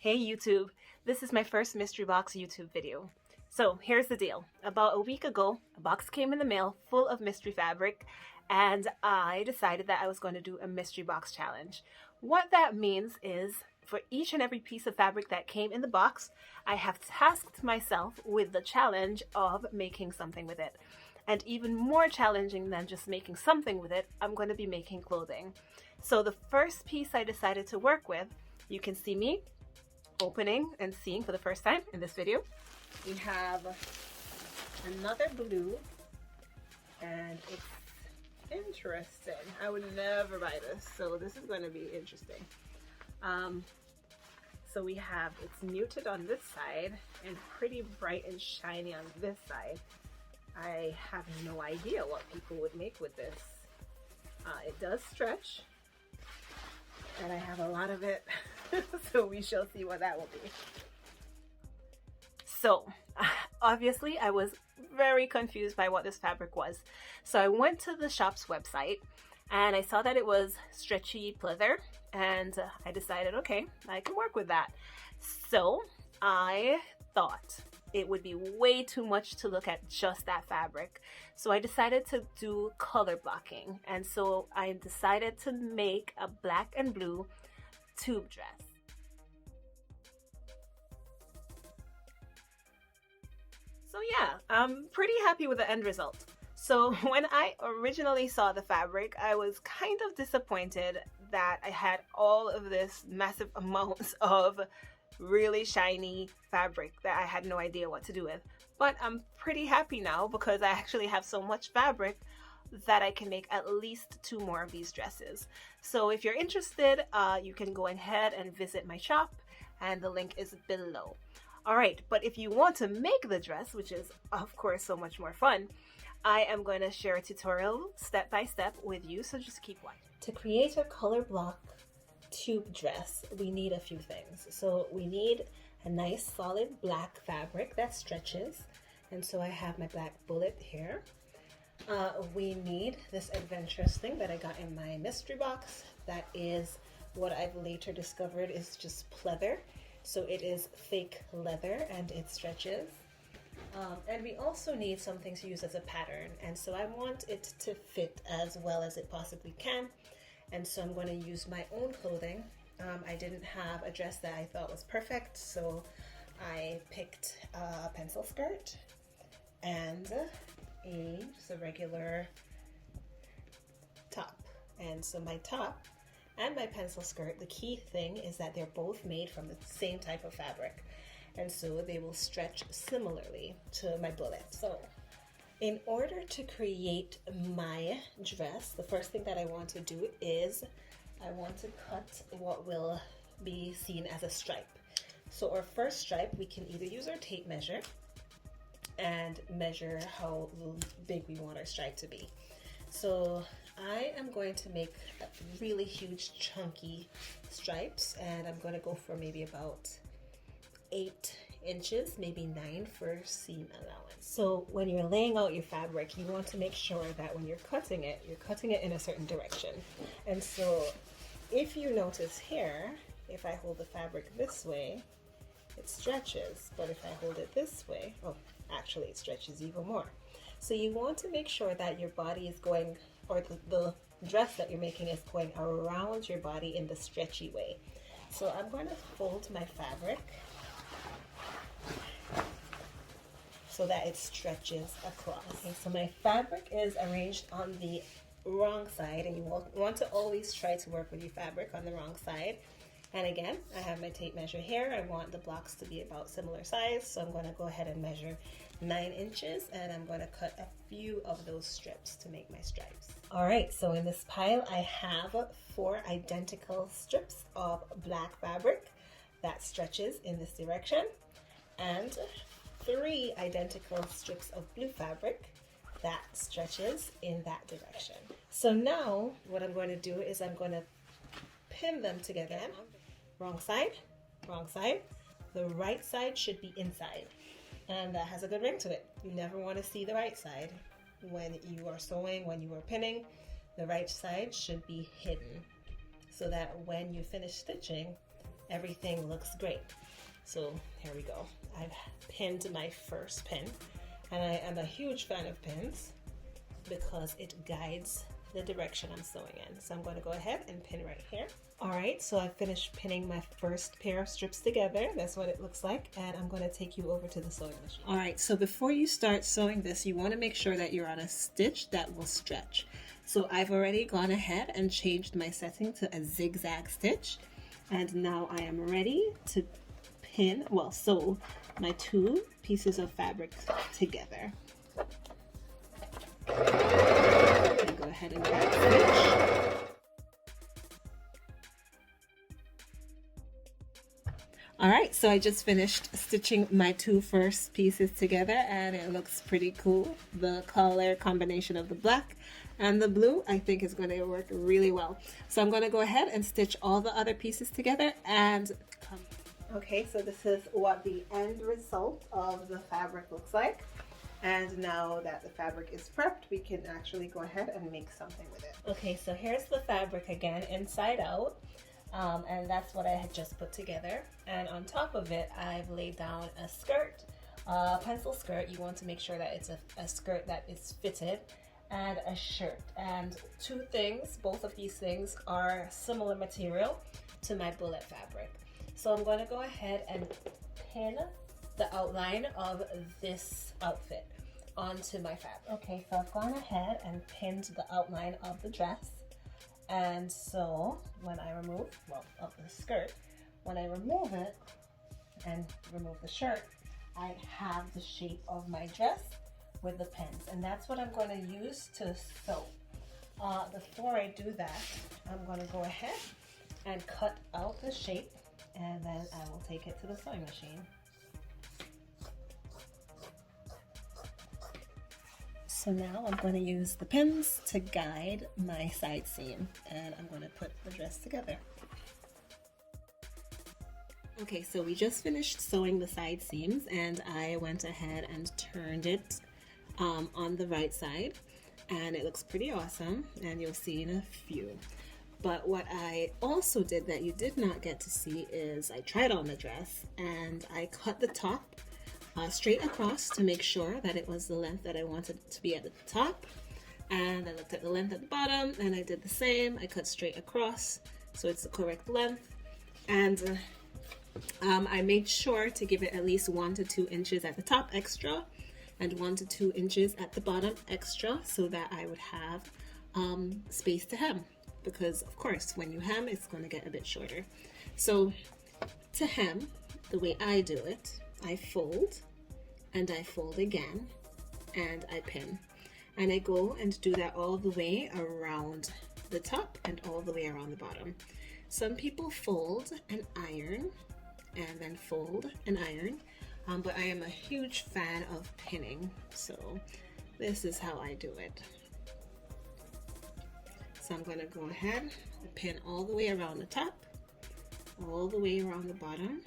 Hey YouTube, this is my first mystery box YouTube video. So here's the deal. About a week ago, a box came in the mail full of mystery fabric and I decided that I was going to do a mystery box challenge. What that means is for each and every piece of fabric that came in the box, I have tasked myself with the challenge of making something with it. And even more challenging than just making something with it, I'm going to be making clothing. So the first piece I decided to work with, you can see me opening and seeing for the first time in this video. We have another blue and it's interesting. I would never buy this, so this is going to be interesting. So we have, it's muted on this side and pretty bright and shiny on this side. I have no idea what people would make with this. It does stretch and I have a lot of it. So we shall see what that will be. So obviously I was very confused by what this fabric was. So I went to the shop's website and I saw that it was stretchy pleather and I decided, okay, I can work with that. So I thought it would be way too much to look at just that fabric. So I decided to do color blocking. And so I decided to make a black and blue tube dress. So yeah, I'm pretty happy with the end result. So when I originally saw the fabric, I was kind of disappointed that I had all of this massive amounts of really shiny fabric that I had no idea what to do with. But I'm pretty happy now because I actually have so much fabric that I can make at least 2 more of these dresses. So if you're interested, you can go ahead and visit my shop and the link is below. Alright, but if you want to make the dress, which is of course so much more fun, I am going to share a tutorial step by step with you, so just keep watching. To create a color block tube dress, we need a few things. So we need a nice solid black fabric that stretches, and so I have my black bullet here. We need this adventurous thing that I got in my mystery box. That is what I've later discovered is just pleather. So it is fake leather and it stretches. And we also need something to use as a pattern. And so I want it to fit as well as it possibly can. And so I'm going to use my own clothing. I didn't have a dress that I thought was perfect, so I picked a pencil skirt and just a regular top. And so my top and my pencil skirt, the key thing is that they're both made from the same type of fabric. And so they will stretch similarly to my bullet. So in order to create my dress, the first thing that I want to do is I want to cut what will be seen as a stripe. So our first stripe, we can either use our tape measure and measure how big we want our stripe to be. So I am going to make really huge chunky stripes and I'm going to go for maybe about 8 inches, maybe 9 for seam allowance. So when you're laying out your fabric, you want to make sure that when you're cutting it in a certain direction. And so if you notice here, if I hold the fabric this way, it stretches, but if I hold it this way, oh, actually it stretches even more. So you want to make sure that your body is going, or the dress that you're making is going around your body in the stretchy way. So I'm going to fold my fabric so that it stretches across. Okay, so my fabric is arranged on the wrong side, and you want to always try to work with your fabric on the wrong side. And again, I have my tape measure here. I want the blocks to be about similar size, so I'm going to go ahead and measure 9 inches, and I'm going to cut a few of those strips to make my stripes. All right, so in this pile, I have 4 identical strips of black fabric that stretches in this direction, and 3 identical strips of blue fabric that stretches in that direction. So now what I'm going to do is I'm going to pin them together. Wrong side, wrong side. The right side should be inside, and that has a good ring to it. You never want to see the right side when you are sewing, when you are pinning. The right side should be hidden so that when you finish stitching, everything looks great. So here we go. I've pinned my first pin, and I am a huge fan of pins because it guides the direction I'm sewing in. So I'm going to go ahead and pin right here. All right, so I finished pinning my first pair of strips together. That's what it looks like, and I'm going to take you over to the sewing machine. All right, so before you start sewing this, you want to make sure that you're on a stitch that will stretch. So I've already gone ahead and changed my setting to a zigzag stitch, and now I am ready to sew my two pieces of fabric together. And go ahead and back stitch. Alright, so I just finished stitching my two first pieces together and it looks pretty cool. The color combination of the black and the blue I think is going to work really well. So I'm going to go ahead and stitch all the other pieces together and come. Okay, so this is what the end result of the fabric looks like. And now that the fabric is prepped, we can actually go ahead and make something with it. Okay, so here's the fabric again, inside out. And that's what I had just put together. And on top of it, I've laid down a skirt, a pencil skirt. You want to make sure that it's a skirt that is fitted, and a shirt. And two things, both of these things are similar material to my bullet fabric. So I'm going to go ahead and pin the outline of this outfit onto my fabric. Okay, so I've gone ahead and pinned the outline of the dress. And so when I remove, of the skirt, when I remove it and remove the shirt, I have the shape of my dress with the pins. And that's what I'm going to use to sew. Before I do that, I'm going to go ahead and cut out the shape, and then I will take it to the sewing machine. So now I'm going to use the pins to guide my side seam, and I'm going to put the dress together. Okay, so we just finished sewing the side seams, and I went ahead and turned it on the right side, and it looks pretty awesome, and you'll see in a few. But what I also did that you did not get to see is I tried on the dress, and I cut the top straight across to make sure that it was the length that I wanted it to be at the top, and I looked at the length at the bottom and I did the same. I cut straight across so it's the correct length, and I made sure to give it at least 1 to 2 inches at the top extra and 1 to 2 inches at the bottom extra, so that I would have space to hem, because of course when you hem it's going to get a bit shorter. So to hem, the way I do it, I fold and I fold again and I pin, and I go and do that all the way around the top and all the way around the bottom. Some people fold and iron and then fold and iron, but I am a huge fan of pinning, so this is how I do it. So I'm going to go ahead and pin all the way around the top, all the way around the bottom,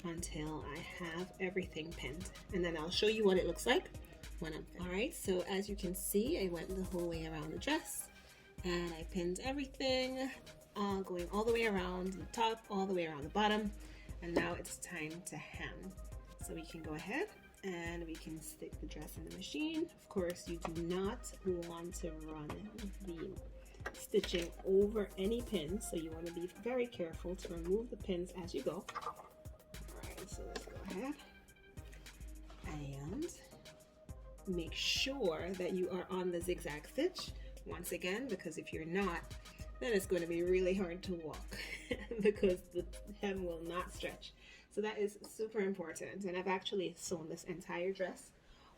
until I have everything pinned, and then I'll show you what it looks like when I'm finished. Alright, so as you can see, I went the whole way around the dress and I pinned everything, going all the way around the top, all the way around the bottom, and now it's time to hem. So we can go ahead and we can stick the dress in the machine. Of course, you do not want to run the stitching over any pins, so you want to be very careful to remove the pins as you go. So let's go ahead and make sure that you are on the zigzag stitch once again, because if you're not, then it's going to be really hard to walk because the hem will not stretch. So that is super important, and I've actually sewn this entire dress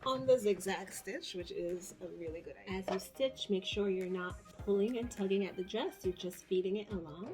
on the zigzag stitch, which is a really good idea. As you stitch, make sure you're not pulling and tugging at the dress, you're just feeding it along.